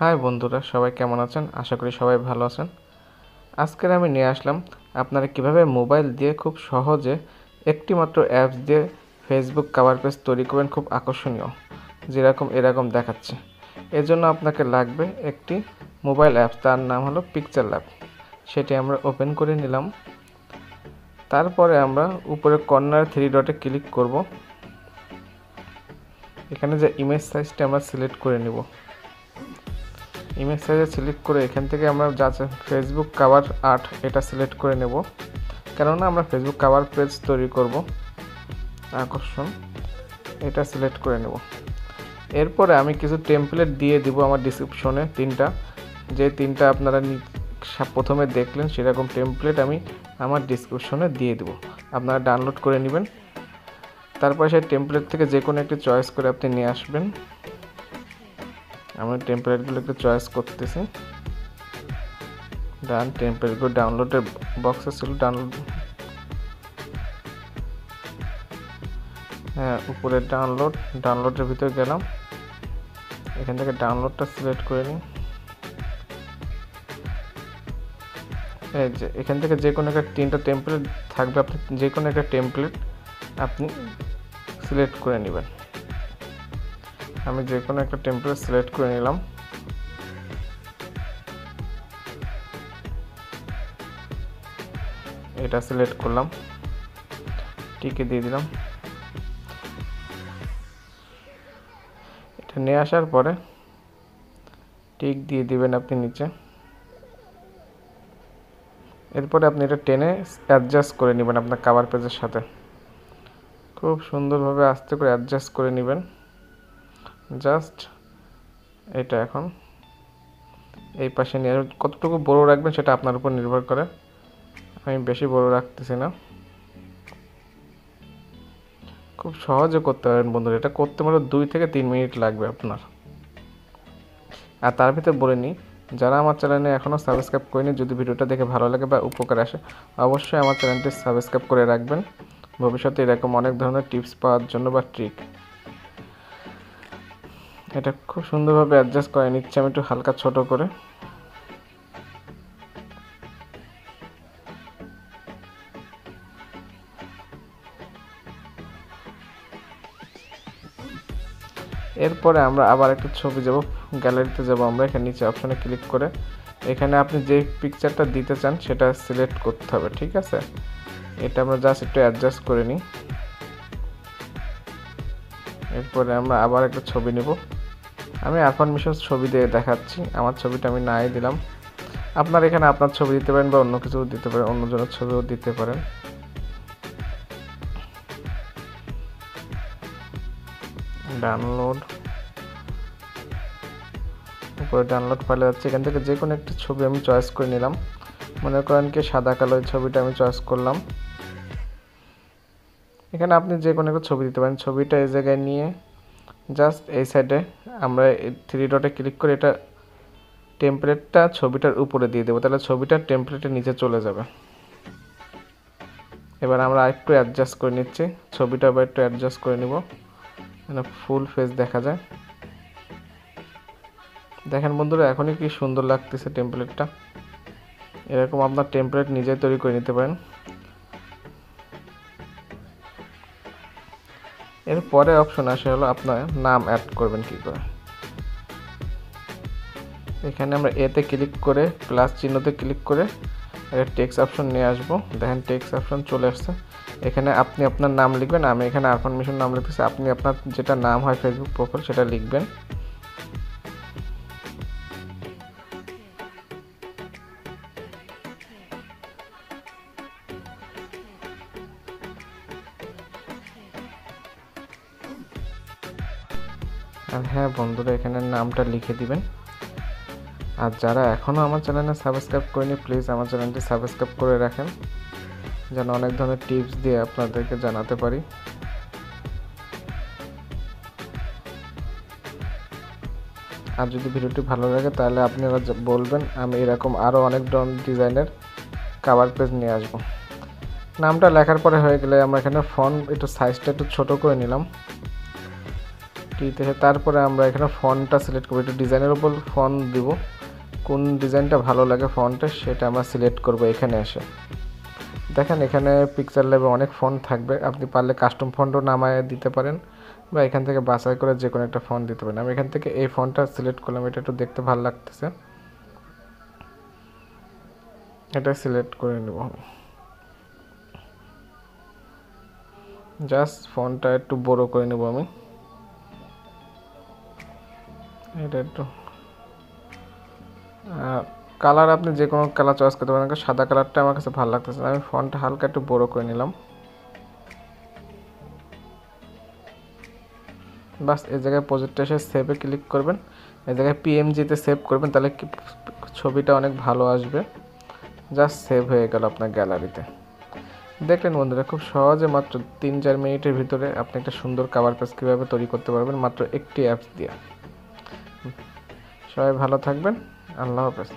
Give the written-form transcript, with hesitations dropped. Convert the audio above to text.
High বন্ধুরা, সবাই কেমন আছেন? আশা করি সবাই ভালো আছেন। আজকের আমি নিয়ে আসলাম আপনারা কিভাবে মোবাইল দিয়ে খুব সহজে একটি মাত্র অ্যাপস দিয়ে ফেসবুক কভার পেজ তৈরি করবেন, খুব আকর্ষণীয়, যেরকম এরকম দেখাচ্ছে। এর জন্য আপনাকে লাগবে একটি মোবাইল অ্যাপস, তার নাম হলো পিক্সেলল্যাব। সেটি আমরা ওপেন করে নিলাম। তারপরে আমরা উপরে কর্নার 3 ডটে ক্লিক করব। এখানে যে ইমেজ সাইজটা আমরা সিলেক্ট করে নেব। ইমেজ সাইজে সিলেক্ট করে এখান থেকে আমরা যা ফেসবুক কভার আর্ট এটা সিলেক্ট করে নেব, কেননা আমরা ফেসবুক কভার পেজ তৈরি করব। আকর্ষণ এটা সিলেক্ট করে নেব। এরপরে আমি কিছু টেমপ্লেট দিয়ে দিব আমার ডিসক্রিপশনে, যে তিনটা আপনারা প্রথমে দেখলেন সেরকম টেমপ্লেট আমি আমার ডিসক্রিপশনে দিয়ে দেব। আপনারা ডাউনলোড করে নেবেন। তারপরে সেই টেমপ্লেট থেকে যে কোনো একটি চয়েস করে আপনি নিয়ে আসবেন। আমি টেমপ্লেটগুলো একটু চয়েস করতেছি। টেমপ্লেটগুলো ডাউনলোডের বক্সে ছিল, উপরে ডাউনলোডের ভিতরে গেলাম। এখান থেকে ডাউনলোডটা সিলেক্ট করে নিই। এই যে এখান থেকে যে কোনো একটা 3টা টেমপ্লেট থাকবে, আপনি যে কোনো একটা টেমপ্লেট আপনি সিলেক্ট করে নেবেন। আমি যে কোনো একটা টেমপ্লেট সিলেক্ট করে নিলাম। এটা সিলেক্ট করলাম, টিকে দিয়ে দিলাম। এটা নিয়ে আসার পরে টিক দিয়ে দিবেন আপনি নিচে। এরপরে আপনি এটা টেনে অ্যাডজাস্ট করে নেবেন আপনার কভার পেজের সাথে। খুব সুন্দরভাবে আস্তে করে অ্যাডজাস্ট করে নেবেন। জাস্ট এটা এখন এই পাশে নিয়ে কতটুকু বড় রাখবেন সেটা আপনার উপর নির্ভর করে। আমি বেশি বড় রাখতেছি না। খুব সহজে করতে পারেন বন্ধুরা। এটা করতে মাত্র 2 থেকে 3 মিনিট লাগবে আপনার। আর তার ভিতরে বলে নিই, যারা আমার চ্যানেলে এখনও সাবস্ক্রাইব করেনি, যদি ভিডিওটা দেখে ভালো লাগে বা উপকার আসে, অবশ্যই আমার চ্যানেলটি সাবস্ক্রাইব করে রাখবেন ভবিষ্যতে এরকম অনেক ধরনের টিপস পাওয়ার জন্য বা ট্রিক। এটা খুব সুন্দরভাবে অ্যাডজাস্ট করে নিচ্ছে আমি একটু হালকা ছোট করে। এরপরে আমরা আবার একটা ছবি যাব, গ্যালারিতে যাব আমরা। এখানে নিচে অপশনে ক্লিক করে এখানে আপনি যে পিকচারটা দিতে চান সেটা সিলেক্ট করতে হবে, ঠিক আছে? এটা আমরা জাস্ট একটু অ্যাডজাস্ট করে নিই। এরপরে আমরা আবার একটা ছবি নেব। আমি আরফান মিশর ছবি দিয়ে দেখাচ্ছি। আমার ছবিটা আমি নাই দিলাম। আপনার এখানে আপনার ছবি দিতে পারেন বা অন্য কিছু দিতে পারেন, অন্যজনের ছবিও দিতে পারেন। ডাউনলোড, উপরে ডাউনলোড ফাইলে যাচ্ছে। এখান থেকে যে কোনো একটি ছবি আমি চয়েস করে নিলাম। মনে করেন কি সাদা কালো ছবিটা আমি চয়েস করলাম। এখানে আপনি যে কোনো একটা ছবি দিতে পারেন। ছবিটা এই জায়গায় নিয়ে জাস্ট এই সাইডে আমরা 3 ডটে ক্লিক করে এটা টেমপ্লেটটা ছবিটার উপরে দিয়ে দেবো, তাহলে ছবিটা টেমপ্লেটের নিচে চলে যাবে। এবার আমরা আরেকটু অ্যাডজাস্ট করে নিচ্ছি। ছবিটা আবার একটু অ্যাডজাস্ট করে নিব, মানে ফুল ফেস দেখা যায়। দেখেন বন্ধুরা, এখনই কি সুন্দর লাগতেছে টেমপ্লেটটা। এরকম আপনার টেমপ্লেট নিজে তৈরি করে নিতে পারেন। এরপরে অপশন আসে হলো আপনার নাম অ্যাড করবেন কি করে। এখানে আমরা এতে ক্লিক করে প্লাস চিহ্নতে ক্লিক করে একটা টেক্সট অপশন নিয়ে আসবো। দেখেন টেক্সট অপশন চলে আসছে। এখানে আপনি আপনার নাম লিখবেন। আমি এখানে আরফান মিশন নাম লিখতেছি। আপনি আপনার যেটা নাম হয় ফেসবুক প্রোফাইল সেটা লিখবেন। আর হ্যাঁ বন্ধুরা, এখানে নামটা লিখে দিবেন। আর যারা এখনও আমার চ্যানেলে সাবস্ক্রাইব করেনি, প্লিজ আমার চ্যানেলটি সাবস্ক্রাইব করে রাখেন, যেন অনেক ধরনের টিপস দিয়ে আপনাদেরকে জানাতে পারি। আর যদি ভিডিওটি ভালো লাগে তাহলে আপনারা বলবেন, আমি এরকম আরও অনেক ডিজাইনের কভার পেজ নিয়ে আসবো। নামটা লেখার পরে হয়ে গেলে আমরা এখানে ফন্ট একটু সাইজটা একটু ছোট করে নিলাম। ফ্রিতে। তারপরে আমরা এখানে ফন্টটা সিলেক্ট করব, একটু ডিজাইনের উপর ফন্ট দিব, কোন ডিজাইনটা ভালো লাগে ফন্টের সেটা আমরা সিলেক্ট করব এখানে এসে। দেখেন এখানে পিকচার ল্যাবে অনেক ফন্ট থাকবে, আপনি পারলে কাস্টম ফন্টও নামায় দিতে পারেন বা এখান থেকে বাছাই করে যে কোনো একটা ফন্ট দিতে পারেন। আমি এখান থেকে এই ফন্টটা সিলেক্ট করলাম, এটা একটু দেখতে ভালো লাগতেছে, এটা সিলেক্ট করে নেব। জাস্ট ফন্টটা একটু বড় করে নেব আমি, এটা একটু কালার আপনি যে কোনো কালার চয়েস করতে পারেন, সাদা কালারটা আমার কাছে ভালো লাগতেছে, আমি ফন্টটা হালকা একটু বড় করে নিলাম। বাস এই জায়গায় প্রজেক্টটা এসে সেভে ক্লিক করবেন, এই জায়গায় পিএমজিতে সেভ করবেন, তাহলে ছবিটা অনেক ভালো আসবে। জাস্ট সেভ হয়ে গেল আপনার গ্যালারিতে। দেখলেন বন্ধুরা, খুব সহজে মাত্র 3-4 মিনিটের ভিতরে আপনি একটা সুন্দর কভার পেজ কীভাবে তৈরি করতে পারবেন মাত্র একটি অ্যাপস দিয়ে। সবাই ভালো থাকবেন, আল্লাহ হাফেজ।